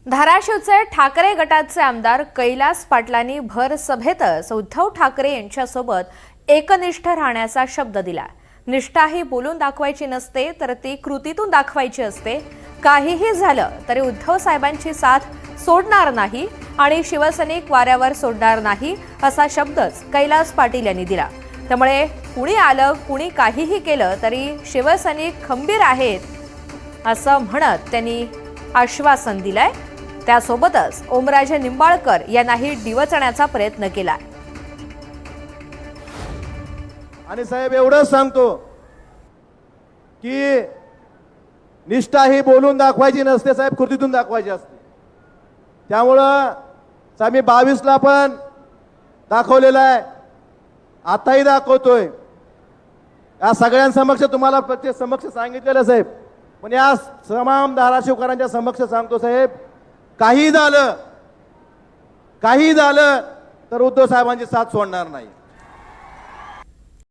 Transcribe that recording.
धाराशिवचे ठाकरे गटाचे आमदार कैलास पाटलांनी भर सभेतच उद्धव ठाकरे यांच्यासोबत एकनिष्ठ राहण्याचा शब्द दिला। निष्ठा ही बोलून दाखवायची नसते तर ती कृतीतून दाखवायची असते। काहीही झालं तरी उद्धव साहेबांची साथ सोडणार नाही आणि शिवसैनिक वाऱ्यावर सोडणार नाही असा शब्दच कैलास पाटील यांनी दिला। त्यामुळे कुणी आलं कुणी काहीही केलं तरी शिवसैनिक खंबीर आहेत असं म्हणत त्यांनी आश्वासन दिलंय। त्यासोबतच ओमराजे निंबाळकर यांनाही डिवचण्याचा प्रयत्न केला। आणि साहेब एवढंच सांगतो की निष्ठा ही बोलून दाखवायची नसते साहेब, कृतीतून दाखवायची असते। त्यामुळं आम्ही 22ला पण दाखवलेला आहे, आताही दाखवतोय। या सगळ्यांसमक्ष तुम्हाला प्रत्येक समक्ष सांगितलेलं साहेब, पण या तमाम धाराशिवकरांच्या समक्ष सांगतो साहेब, काही झालं तर उद्धव साहेबांची साथ सोडणार नाही।